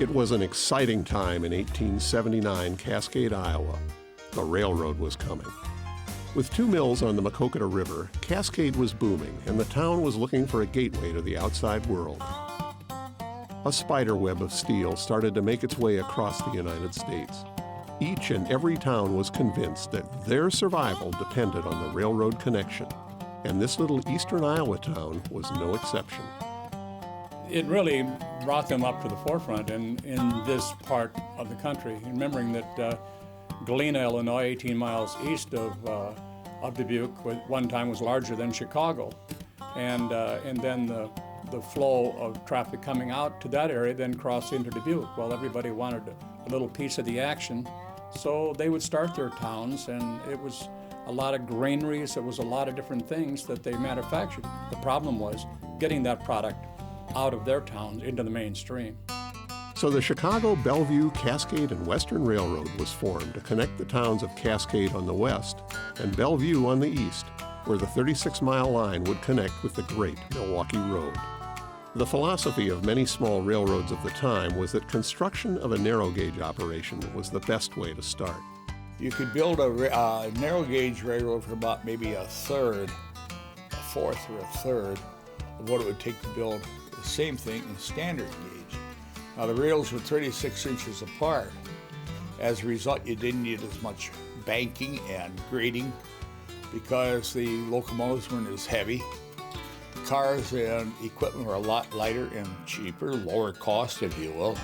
It was an exciting time in 1879 Cascade, Iowa. The railroad was coming. With 2 mills on the Maquoketa River, Cascade was booming, and the town was looking for a gateway to the outside world. A spider web of steel started to make its way across the United States. Each and every town was convinced that their survival depended on the railroad connection, and this little eastern Iowa town was no exception. It really brought them up to the forefront in this part of the country, remembering that Galena, Illinois, 18 miles east of Dubuque, at one time was larger than Chicago. And then the flow of traffic coming out to that area then crossed into Dubuque. Well, everybody wanted a little piece of the action, so they would start their towns, and it was a lot of granaries, it was a lot of different things that they manufactured. The problem was getting that product out of their towns into the mainstream. So the Chicago, Bellevue, Cascade, and Western Railroad was formed to connect the towns of Cascade on the west and Bellevue on the east, where the 36-mile line would connect with the great Milwaukee Road. The philosophy of many small railroads of the time was that construction of a narrow-gauge operation was the best way to start. You could build a narrow-gauge railroad for about maybe a fourth or a third of what it would take to build the same thing in standard gauge. Now, the rails were 36 inches apart. As a result, you didn't need as much banking and grading because the locomotives weren't as heavy. Cars and equipment were a lot lighter and cheaper, lower cost, if you will.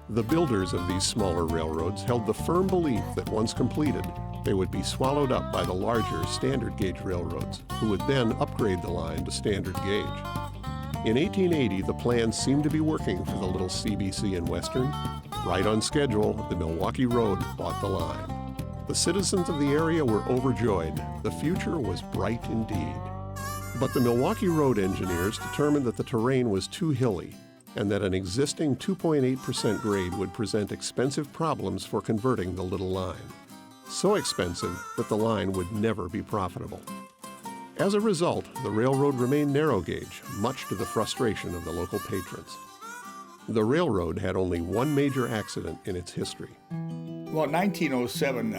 The builders of these smaller railroads held the firm belief that once completed, they would be swallowed up by the larger standard gauge railroads, who would then upgrade the line to standard gauge. In 1880, the plan seemed to be working for the little CBC and Western. Right on schedule, the Milwaukee Road bought the line. The citizens of the area were overjoyed. The future was bright indeed. But the Milwaukee Road engineers determined that the terrain was too hilly and that an existing 2.8% grade would present expensive problems for converting the little line. So expensive that the line would never be profitable. As a result, the railroad remained narrow gauge, much to the frustration of the local patrons. The railroad had only one major accident in its history. Well, in 1907,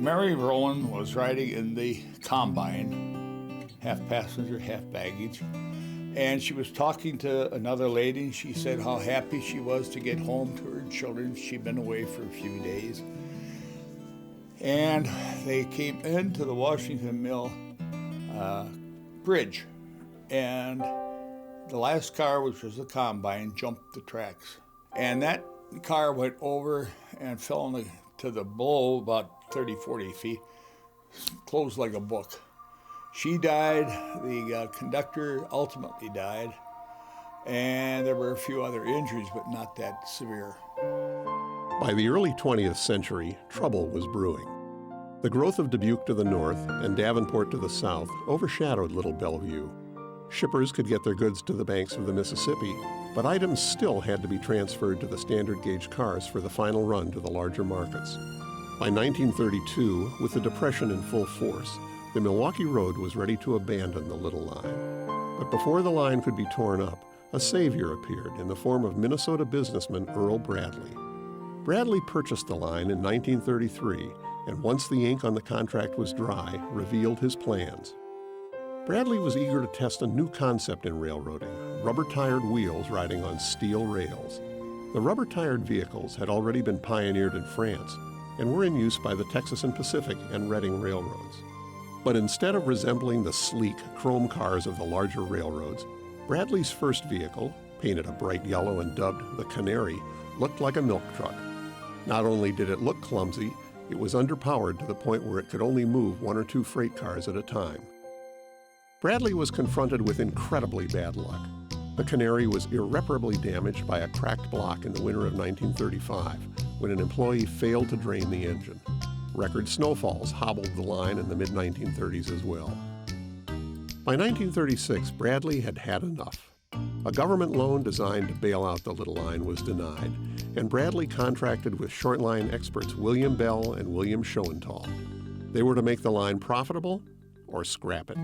Mary Rowan was riding in the combine, half passenger, half baggage, and she was talking to another lady, and she said how happy she was to get home to her children. She'd been away for a few days. And they came into the Washington Mill bridge, and the last car, which was the combine, jumped the tracks. And that car went over and fell to the below about 30, 40 feet, closed like a book. She died, the conductor ultimately died, and there were a few other injuries, but not that severe. By the early 20th century, trouble was brewing. The growth of Dubuque to the north and Davenport to the south overshadowed Little Bellevue. Shippers could get their goods to the banks of the Mississippi, but items still had to be transferred to the standard gauge cars for the final run to the larger markets. By 1932, with the Depression in full force, the Milwaukee Road was ready to abandon the little line. But before the line could be torn up, a savior appeared in the form of Minnesota businessman Earl Bradley. Bradley purchased the line in 1933, and once the ink on the contract was dry, revealed his plans. Bradley was eager to test a new concept in railroading, rubber-tired wheels riding on steel rails. The rubber-tired vehicles had already been pioneered in France and were in use by the Texas and Pacific and Reading railroads. But instead of resembling the sleek chrome cars of the larger railroads, Bradley's first vehicle, painted a bright yellow and dubbed the Canary, looked like a milk truck. Not only did it look clumsy, it was underpowered to the point where it could only move 1 or 2 freight cars at a time. Bradley was confronted with incredibly bad luck. The Canary was irreparably damaged by a cracked block in the winter of 1935 when an employee failed to drain the engine. Record snowfalls hobbled the line in the mid-1930s as well. By 1936, Bradley had had enough. A government loan designed to bail out the little line was denied, and Bradley contracted with short line experts William Bell and William Schoenthal. They were to make the line profitable or scrap it.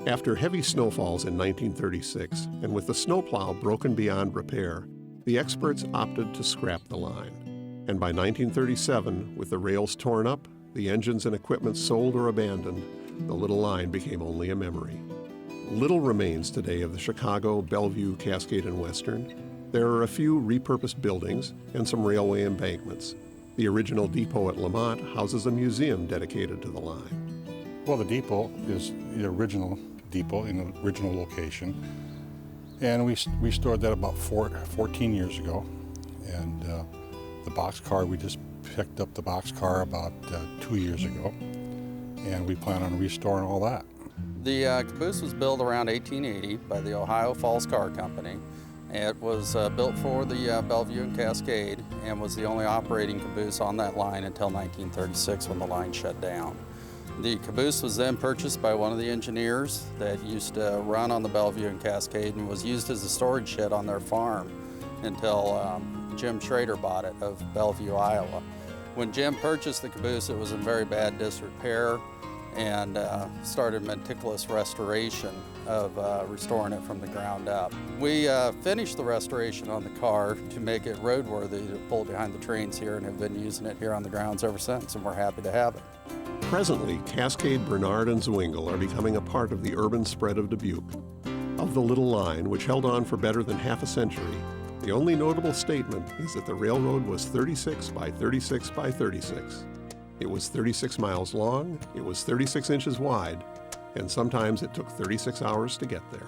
After heavy snowfalls in 1936, and with the snowplow broken beyond repair, The experts opted to scrap the line, and by 1937, with the rails torn up, the engines and equipment sold or abandoned, the Little Line became only a memory. Little remains today of the Chicago, Bellevue, Cascade, and Western. There are a few repurposed buildings and some railway embankments. The original depot at LaMotte houses a museum dedicated to the line. Well, the depot is the original depot in the original location, and we restored that about 14 years ago. And the boxcar, we just picked up the boxcar about 2 years ago, and we plan on restoring all that. The caboose was built around 1880 by the Ohio Falls Car Company. It was built for the Bellevue and Cascade and was the only operating caboose on that line until 1936 when the line shut down. The caboose was then purchased by one of the engineers that used to run on the Bellevue and Cascade and was used as a storage shed on their farm until Jim Schrader bought it of Bellevue, Iowa. When Jim purchased the caboose, it was in very bad disrepair and started meticulous restoration of restoring it from the ground up. We finished the restoration on the car to make it roadworthy to pull behind the trains here and have been using it here on the grounds ever since, and we're happy to have it. Presently, Cascade, Bernard, and Zwingle are becoming a part of the urban spread of Dubuque. Of the Little Line, which held on for better than half a century, the only notable statement is that the railroad was 36 by 36 by 36. It was 36 miles long, it was 36 inches wide, and sometimes it took 36 hours to get there.